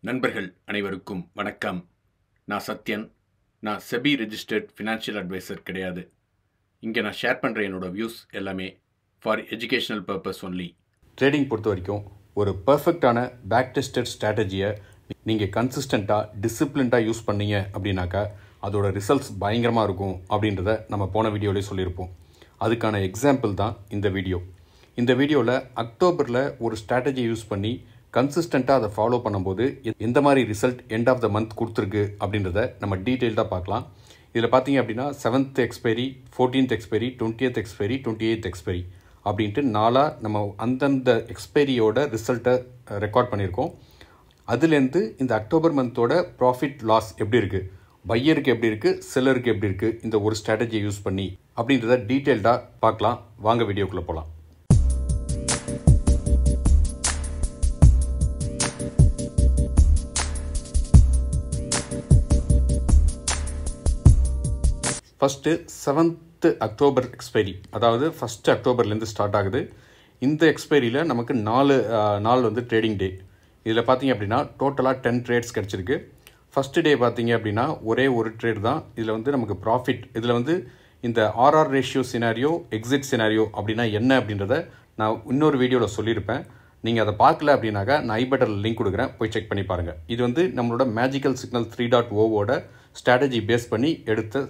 நண்பர்கள் அனைவருக்கும் வணக்கம். நான் சத்யன். நான் செபி ரெஜிஸ்டர்ட் ஃபினான்ஷியல் அட்வைசர் கிடையாது. இங்கே நான் ஷேர் பண்ணுற என்னோட வியூஸ் எல்லாமே for educational purpose only. Trading பொறுத்த வரைக்கும் ஒரு பர்ஃபெக்டான பேக் டெஸ்டட் ஸ்ட்ராட்டஜியை நீங்கள் கன்சிஸ்டண்ட்டாக டிசிப்ளின்டாக யூஸ் பண்ணீங்க அப்படின்னாக்கா அதோட ரிசல்ட்ஸ் பயங்கரமாக இருக்கும் அப்படின்றத நம்ம போன வீடியோவிலே சொல்லியிருப்போம். அதுக்கான எக்ஸாம்பிள் தான் இந்த வீடியோ. இந்த வீடியோவில் அக்டோபரில் ஒரு ஸ்ட்ராட்டஜி யூஸ் பண்ணி கன்சிஸ்டண்ட்டாக அதை ஃபாலோ பண்ணும்போது எந்த மாதிரி result end of the month கொடுத்துருக்கு அப்படின்றத நம்ம டீட்டெயில்டாக பார்க்கலாம். இதில் பார்த்தீங்க அப்படின்னா 7th expiry, 14th expiry, 20th expiry, 28th expiry அப்படின்ட்டு நம்ம அந்தந்த எக்ஸ்பைரியோட ரிசல்ட்டை ரெக்கார்ட் பண்ணியிருக்கோம். அதுலேருந்து இந்த அக்டோபர் மந்தோட ப்ராஃபிட் லாஸ் எப்படி இருக்குது, பையருக்கு எப்படி இருக்குது, செல்லருக்கு எப்படி இருக்குது, இந்த ஒரு ஸ்ட்ராட்டஜியை யூஸ் பண்ணி அப்படின்றத டீட்டெயில்டாக பார்க்கலாம். வாங்க வீடியோக்குள்ளே போகலாம். ஃபஸ்ட்டு 7th அக்டோபர் எக்ஸ்பைரி, அதாவது 1st அக்டோபர்லேருந்து ஸ்டார்ட் ஆகுது. இந்த எக்ஸ்பைரியில் நமக்கு 4 நாள் வந்து ட்ரேடிங் டே. இதில் பார்த்தீங்க அப்படின்னா டோட்டலாக 10 ட்ரேட்ஸ் கிடச்சிருக்கு. ஃபஸ்ட்டு டே பார்த்தீங்க அப்படின்னா ஒரே ஒரு ட்ரேட் தான். இதில் வந்து நமக்கு ப்ராஃபிட், இதில் வந்து இந்த RR ratio scenario, exit scenario அப்படின்னா என்ன அப்படின்றத நான் இன்னொரு வீடியோவில் சொல்லியிருப்பேன். நீங்கள் அதை பார்க்கல அப்படின்னாக்கா நான் ஐ பட்டனில் லிங்க் கொடுக்குறேன், போய் செக் பண்ணி பாருங்கள். இது வந்து நம்மளோட மேஜிக்கல் சிக்னல் 3.0வோட ஸ்ட்ராட்டஜி பேஸ் பண்ணி எடுத்த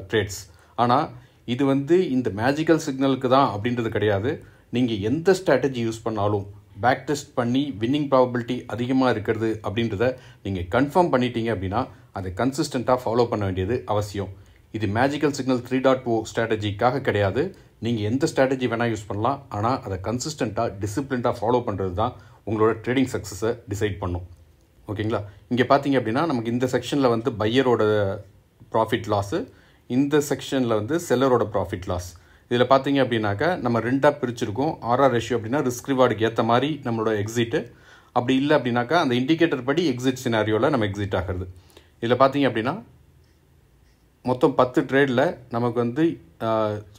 ட்ரேட்ஸ். ஆனால் இது வந்து இந்த மேஜிக்கல் சிக்னலுக்கு தான் அப்படின்றது கிடையாது. நீங்கள் எந்த ஸ்ட்ராட்டஜி யூஸ் பண்ணாலும் பேக் டெஸ்ட் பண்ணி வின்னிங் ப்ராபபிலிட்டி அதிகமாக இருக்கிறது அப்படின்றத நீங்கள் கன்ஃபார்ம் பண்ணிட்டீங்க அப்படின்னா அதை கன்சிஸ்டண்ட்டாக ஃபாலோ பண்ண வேண்டியது அவசியம். இது மேஜிக்கல் சிக்னல் 3.0 ஸ்ட்ராட்டஜிக்காக கிடையாது. நீங்கள் எந்த ஸ்ட்ராட்டஜி வேணால் யூஸ் பண்ணலாம். ஆனால் அதை கன்சிஸ்டண்ட்டாக டிசிப்ளின்டாக ஃபாலோ பண்ணுறது தான் உங்களோட ட்ரேடிங் சக்ஸஸை டிசைட் பண்ணும். ஓகேங்களா? இங்கே பார்த்தீங்க அப்படின்னா நமக்கு இந்த செக்ஷனில் வந்து பையரோட ப்ராஃபிட் லாஸு, இந்த செக்ஷனில் வந்து செல்லரோட ப்ராஃபிட் லாஸ். இதில் பார்த்தீங்க அப்படின்னாக்கா நம்ம ரெண்டாக பிரிச்சிருக்கோம். ஆர்ஆர் ரேஷியோ அப்படின்னா ரிஸ்க் ரிவார்டுக்கு ஏற்ற மாதிரி நம்மளோட எக்ஸிட்டு, அப்படி இல்லை அப்படின்னாக்கா அந்த இண்டிகேட்டர் படி எக்ஸிட் சினாரியோவில் நம்ம எக்ஸிட் ஆகிறது. இதில் பார்த்தீங்க அப்படின்னா மொத்தம் 10 ட்ரேடில் நமக்கு வந்து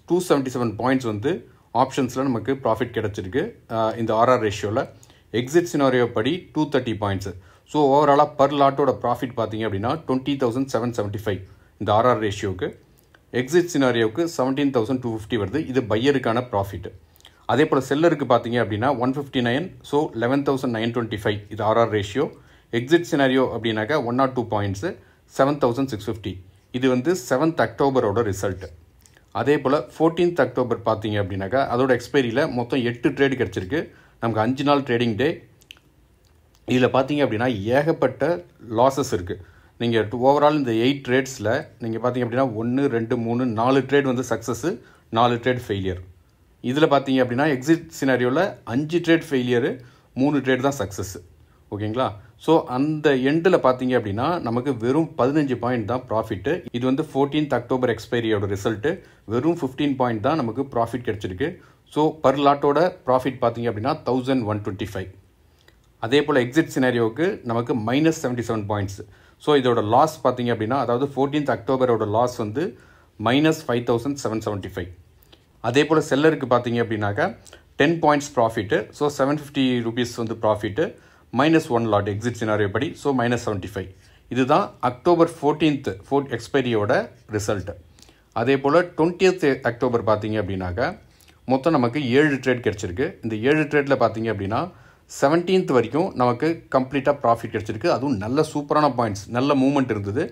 277 பாயிண்ட்ஸ் வந்து ஆப்ஷன்ஸில் நமக்கு ப்ராஃபிட் கிடச்சிருக்கு. இந்த ஆர்ஆர் ரேஷியோவில் எக்ஸிட் சினாரியோ படி 230 பாயிண்ட்ஸு. ஸோ ஓவராலாக பர் லாட்டோட ப்ராஃபிட் பார்த்தீங்க அப்படின்னா 20,775 இந்த ஆர்ஆர் ரேஷியோவுக்கு. எக்ஸிட் சினாரியோவுக்கு 17,250 வருது. இது பையருக்கான ப்ராஃபிட். அதே போல் செல்லருக்கு பார்த்தீங்க அப்படின்னா 159, ஸோ 11,925 இது ஆர்ஆர் ரேஷியோ. எக்ஸிட் சினாரியோ அப்படின்னாக்கா 102 பாயிண்ட்ஸு, 7,650. இது வந்து 7th அக்டோபரோட ரிசல்ட். அதே போல் 14th அக்டோபர் பார்த்தீங்க அப்படின்னாக்கா அதோட எக்ஸ்பைரியில் மொத்தம் 8 ட்ரேடு கிடச்சிருக்கு. நமக்கு 5 நாள் ட்ரேடிங் டே. இதில் பார்த்தீங்க அப்படின்னா ஏகப்பட்ட லாஸஸ் இருக்குது. நீங்கள் ஓவரால் இந்த 8 ட்ரேட்ஸில் நீங்கள் பார்த்தீங்க அப்படின்னா 1, 2, 3, 4 ட்ரேட் வந்து சக்ஸஸ்ஸு, 4 ட்ரேட் ஃபெயிலியர். இதில் பார்த்தீங்க அப்படின்னா எக்ஸிட் சினாரியோவில் 5 ட்ரேட் ஃபெயிலியரு, 3 ட்ரேட் தான் சக்ஸஸ்ஸு. ஓகேங்களா? ஸோ அந்த எண்டில் பார்த்தீங்க அப்படின்னா நமக்கு வெறும் 15 பாயிண்ட் தான் ப்ராஃபிட்டு. இது வந்து 14th அக்டோபர் எக்ஸ்பைரியோட ரிசல்ட்டு. வெறும் 15 பாயிண்ட் தான் நமக்கு ப்ராஃபிட் கிடச்சிருக்கு. ஸோ பர் லாட்டோட ப்ராஃபிட் பார்த்தீங்க அப்படின்னா 1,125. அதே போல் எக்ஸிட் சினாரியோவுக்கு நமக்கு -77 பாயிண்ட்ஸ். ஸோ இதோட லாஸ் பார்த்தீங்க அப்படின்னா அதாவது 14th அக்டோபரோட லாஸ் வந்து -5,775. அதே போல் செல்லருக்கு பார்த்தீங்க அப்படின்னாக்கா 10 பாயிண்ட்ஸ் ப்ராஃபிட்டு. ஸோ 750 ரூபீஸ் வந்து ப்ராஃபிட்டு, -1 லாட் எக்ஸிட் சினாரியோ படி, ஸோ -75. இதுதான் அக்டோபர் 14th எக்ஸ்பைரியோட ரிசல்ட்டு. அதே போல் 20th அக்டோபர் பார்த்தீங்க அப்படின்னாக்கா மொத்தம் நமக்கு 7 ட்ரேட் கிடச்சிருக்கு. இந்த 7 ட்ரேட்டில் பார்த்தீங்க அப்படின்னா 17th வரைக்கும் நமக்கு கம்ப்ளீட்டாக ப்ராஃபிட் கிடச்சிருக்கு. அதுவும் நல்ல சூப்பரான பாயிண்ட்ஸ், நல்ல மூவ்மெண்ட் இருந்தது.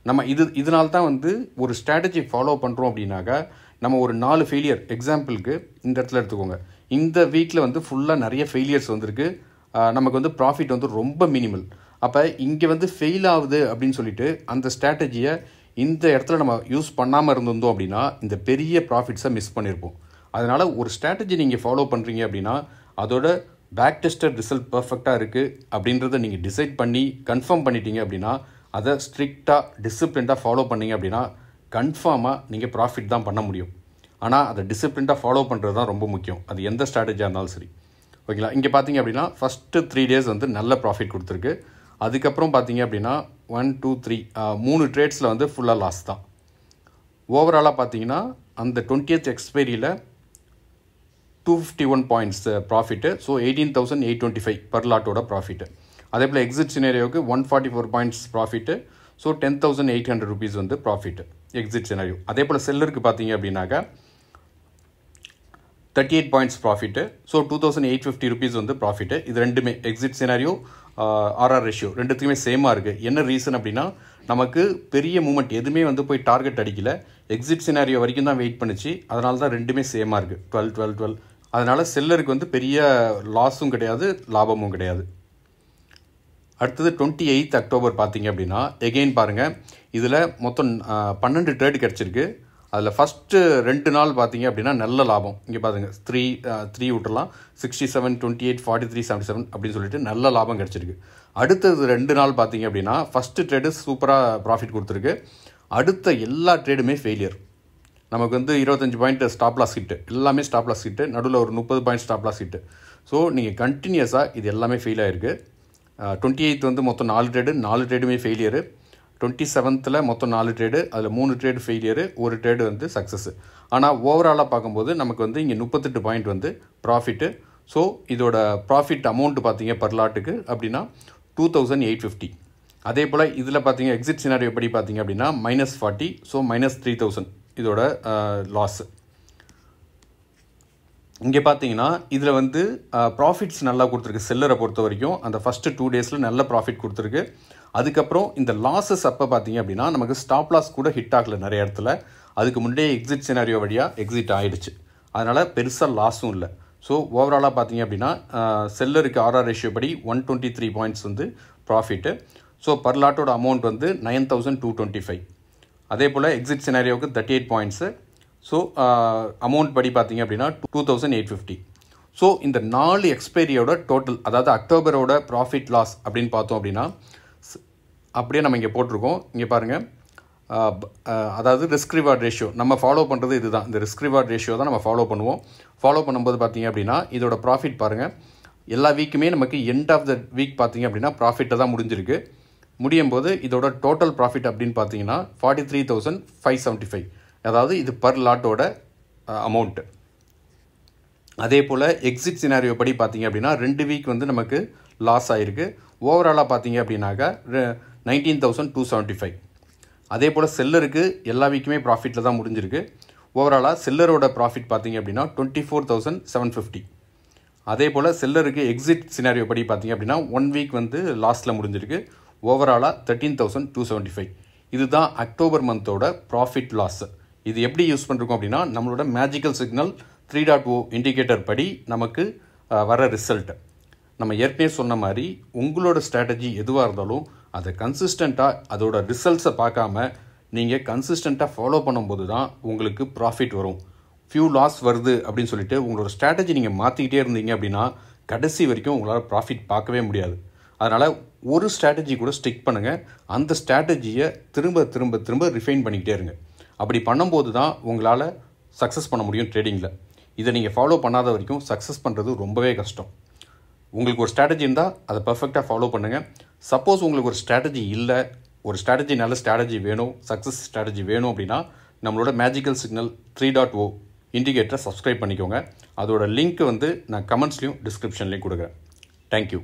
நம்ம இதனால தான் வந்து ஒரு ஸ்ட்ராட்டஜி ஃபாலோ பண்ணுறோம் அப்படின்னாக்கா நம்ம ஒரு 4 ஃபெயிலியர், எக்ஸாம்பிளுக்கு இந்த இடத்துல எடுத்துக்கோங்க. இந்த வீக்கில் வந்து ஃபுல்லாக நிறைய ஃபெயிலியர்ஸ் வந்திருக்கு. நமக்கு வந்து ப்ராஃபிட் வந்து ரொம்ப மினிமல். அப்போ இங்கே வந்து ஃபெயில் ஆகுது அப்படின்னு சொல்லிட்டு அந்த ஸ்ட்ராட்டஜியை இந்த இடத்துல நம்ம யூஸ் பண்ணாமல் இருந்திருந்தோம் அப்படின்னா இந்த பெரிய ப்ராஃபிட்ஸை மிஸ் பண்ணியிருப்போம். அதனால் ஒரு ஸ்ட்ராட்டஜி நீங்கள் ஃபாலோ பண்ணுறீங்க அப்படின்னா அதோட பேக் டெஸ்டட் ரிசல்ட் பர்ஃபெக்டாக இருக்குது அப்படின்றத நீங்கள் டிசைட் பண்ணி கன்ஃபார்ம் பண்ணிட்டீங்க அப்படின்னா அதை ஸ்ட்ரிக்டாக டிசிப்ளின்டாக ஃபாலோ பண்ணிங்க அப்படின்னா கன்ஃபார்மாக நீங்கள் ப்ராஃபிட் தான் பண்ண முடியும். ஆனால் அதை டிசிப்ளின்டாக ஃபாலோ பண்ணுறது தான் ரொம்ப முக்கியம். அது எந்த ஸ்ட்ராட்டஜியாக இருந்தாலும் சரி. ஓகேங்களா? இங்கே பார்த்தீங்க அப்படின்னா ஃபஸ்ட்டு 3 டேஸ் வந்து நல்ல ப்ராஃபிட் கொடுத்துருக்கு. அதுக்கப்புறம் பார்த்தீங்க அப்படின்னா 1, 2, 3 3 ட்ரேட்ஸில் வந்து ஃபுல்லாக லாஸ் தான். ஓவராலாக பார்த்தீங்கன்னா அந்த 20th எக்ஸ்பைரியில் 251 பாயிண்ட்ஸ் ப்ராஃபிட்டு. ஸோ 18,825 பர் லாட்டோட ப்ராஃபிட்டு. அதே போல் எக்ஸிட் சினாரியோவுக்கு 144 பாயிண்ட்ஸ் ப்ராஃபிட்டு. ஸோ 10,800 rupees வந்து ப்ராஃபிட்டு எக்ஸிட் சினாரியோ. அதே போல் செல்லருக்கு பார்த்தீங்க அப்படின்னாக்கா 38 பாயிண்ட்ஸ் ப்ராஃபிட்டு. ஸோ 2,850 rupees வந்து ப்ராஃபிட்டு. இது ரெண்டுமே எக்ஸிட் சினாரியோ ஆர்ஆர் ரேஷியோ ரெண்டுத்துக்குமே சேமாக இருக்குது. என்ன ரீசன் அப்படின்னா நமக்கு பெரிய மூமெண்ட் எதுவுமே வந்து போய் டார்கெட் அடிக்கல, எக்ஸிட் சினாரியோ வரைக்கும் தான் வெயிட் பண்ணிச்சு. அதனால தான் ரெண்டுமே சேமாக இருக்குது, 12. அதனால் செல்லருக்கு வந்து பெரிய லாஸும் கிடையாது, லாபமும் கிடையாது. அடுத்தது 28 அக்டோபர் பார்த்தீங்க அப்படின்னா எகெயின் பாருங்கள், இதில் மொத்தம் 12 ட்ரேடு கிடச்சிருக்கு. அதில் ஃபஸ்ட்டு 2 நாள் பார்த்தீங்க அப்படின்னா நல்ல லாபம். இங்கே பாருங்க 3 விட்டுலாம் 67, 28, 43, 77 அப்படின்னு சொல்லிட்டு நல்ல லாபம் கிடச்சிருக்கு. அடுத்தது 2 நாள் பார்த்தீங்க அப்படின்னா ஃபஸ்ட்டு ட்ரேடு சூப்பராக ப்ராஃபிட் கொடுத்துருக்கு. அடுத்த எல்லா ட்ரேடுமே ஃபெயிலியர். நமக்கு வந்து 25 பாயிண்ட் ஸ்டாப் லாஸ் ஹிட்டு, எல்லாமே ஸ்டாப் லாஸ் ஹிட்டு, நடுவில் ஒரு 30 point stop loss hit. So நீங்கள் கண்டினியூஸாக இது எல்லாமே ஃபெயில் ஆகிருக்கு. 28 வந்து மொத்தம் 4 ட்ரேடுமே ஃபெயிலியரு. 27th மொத்தம் 4 ட்ரேடு, அதில் 3 ட்ரேடு ஃபெயிலியரு, ஒரு ட்ரேடு வந்து சக்ஸஸ். ஆனால் ஓவராலாக பார்க்கும்போது நமக்கு வந்து இங்கே 38 பாயிண்ட் வந்து ப்ராஃபிட்டு. ஸோ இதோட ப்ராஃபிட் அமௌண்ட் பார்த்தீங்க பர் லாட்டுக்கு அப்படின்னா 2,850. அதே போல் இதில் பார்த்தீங்க எக்ஸிட் சினாரியோ எப்படி பார்த்தீங்க அப்படின்னா -40, ஸோ -3,000 இதோட லாஸு. இங்கே பார்த்தீங்கன்னா இதில் வந்து ப்ராஃபிட்ஸ் நல்லா கொடுத்துருக்கு. செல்லரை பொறுத்த வரைக்கும் அந்த ஃபஸ்ட்டு 2 டேஸில் நல்ல ப்ராஃபிட் கொடுத்துருக்கு. அதுக்கப்புறம் இந்த லாஸஸ் அப்போ பார்த்தீங்க அப்படின்னா நமக்கு ஸ்டாப் லாஸ் கூட ஹிட் ஆகலை நிறைய இடத்துல. அதுக்கு முன்னே எக்ஸிட் சினாரியோ வழியாக எக்ஸிட் ஆகிடுச்சு. அதனால் பெருசாக லாஸும் இல்லை. ஸோ ஓவராலாக பார்த்தீங்க அப்படின்னா செல்லருக்கு ஆர்ஆர் ரேஷியோ படி 123 பாயிண்ட்ஸ் வந்து ப்ராஃபிட்டு. ஸோ பர் லாட்டோட அமௌண்ட் வந்து 9,225. அதே போல் எக்ஸிட் சினாரியோவுக்கு 38 பாயிண்ட்ஸு. ஸோ அமௌண்ட் படி பார்த்தீங்க அப்படின்னா 2,850. ஸோ இந்த 4 எக்ஸ்பைரியோட டோட்டல், அதாவது அக்டோபரோட ப்ராஃபிட் லாஸ் அப்படின்னு பார்த்தோம் அப்படின்னா அப்படியே நம்ம இங்கே போட்டிருக்கோம். இங்கே பாருங்கள், அதாவது ரிஸ்க் ரிவார்ட் ரேஷியோ நம்ம ஃபாலோ பண்ணுறது இதுதான். இந்த ரிஸ்க் ரிவார்ட் ரேஷியோ தான் நம்ம ஃபாலோ பண்ணுவோம். ஃபாலோ பண்ணும்போது பார்த்தீங்க அப்படின்னா இதோட ப்ராஃபிட் பாருங்கள், எல்லா வீக்குமே நமக்கு எண்ட் ஆஃப் த வீக் பார்த்தீங்க அப்படின்னா ப்ராஃபிட்டை தான் முடிஞ்சிருக்கு. முடியும் போது இதோட டோட்டல் ப்ராஃபிட் அப்படின்னு பார்த்தீங்கன்னா 43,575. அதாவது இது பர் லாட்டோட அமௌண்ட்டு. அதே போல் எக்ஸிட் சினாரியோ படி பார்த்தீங்க அப்படின்னா 2 வீக் வந்து நமக்கு லாஸ் ஆகிருக்கு. ஓவராலாக பார்த்தீங்க அப்படின்னாக்கா 19,275. அதே போல் செல்லருக்கு எல்லா வீக்குமே ப்ராஃபிட்டில் தான் முடிஞ்சிருக்கு. ஓவராலாக செல்லரோட ப்ராஃபிட் பார்த்தீங்க அப்படின்னா 24,750. அதே போல் செல்லருக்கு எக்ஸிட் சினாரியோ படி பார்த்தீங்க அப்படின்னா 1 வீக் வந்து லாஸில் முடிஞ்சிருக்கு. ஓவராலாக 13,275. இதுதான் அக்டோபர் மந்தோட ப்ராஃபிட் லாஸ். இது எப்படி யூஸ் பண்ணுறோம் அப்படின்னா நம்மளோட மேஜிக்கல் சிக்னல் 3.0 இண்டிகேட்டர் படி நமக்கு வர ரிசல்ட்டு. நம்ம ஏற்கனவே சொன்ன மாதிரி உங்களோட ஸ்ட்ராட்டஜி எதுவாக இருந்தாலும் அதை கன்சிஸ்டண்ட்டாக அதோட ரிசல்ட்ஸை பார்க்காம நீங்கள் கன்சிஸ்டண்ட்டாக ஃபாலோ பண்ணும்போது தான் உங்களுக்கு ப்ராஃபிட் வரும். ஃபியூ லாஸ் வருது அப்படின்னு சொல்லிட்டு உங்களோட ஸ்ட்ராட்டஜி நீங்கள் மாற்றிக்கிட்டே இருந்தீங்க அப்படின்னா கடைசி வரைக்கும் உங்களால் ப்ராஃபிட் பார்க்கவே முடியாது. அதனால் ஒரு ஸ்ட்ராட்டஜி கூட ஸ்டிக் பண்ணுங்கள். அந்த ஸ்ட்ராட்டஜியை திரும்ப திரும்ப திரும்ப ரிஃபைன் பண்ணிக்கிட்டே இருங்க. அப்படி பண்ணும்போது தான் உங்களால் சக்ஸஸ் பண்ண முடியும் ட்ரேடிங்கில். இதை நீங்கள் ஃபாலோ பண்ணாத வரைக்கும் சக்ஸஸ் பண்ணுறது ரொம்பவே கஷ்டம். உங்களுக்கு ஒரு ஸ்ட்ராட்டஜி இருந்தால் அதை பர்ஃபெக்டாக ஃபாலோ பண்ணுங்கள். சப்போஸ் உங்களுக்கு ஒரு ஸ்ட்ராட்டஜி இல்லை, ஒரு ஸ்ட்ராட்டஜி நல்ல ஸ்ட்ராட்டஜி வேணும், சக்ஸஸ் ஸ்ட்ராட்டஜி வேணும் அப்படின்னா நம்மளோட மேஜிக்கல் சிக்னல் 3.0 இண்டிகேட்டரை சப்ஸ்கிரைப் பண்ணிக்கோங்க. அதோட லிங்க் வந்து நான் கமெண்ட்ஸ்லையும் டிஸ்கிரிப்ஷன்லையும் கொடுக்குறேன். தேங்க்யூ.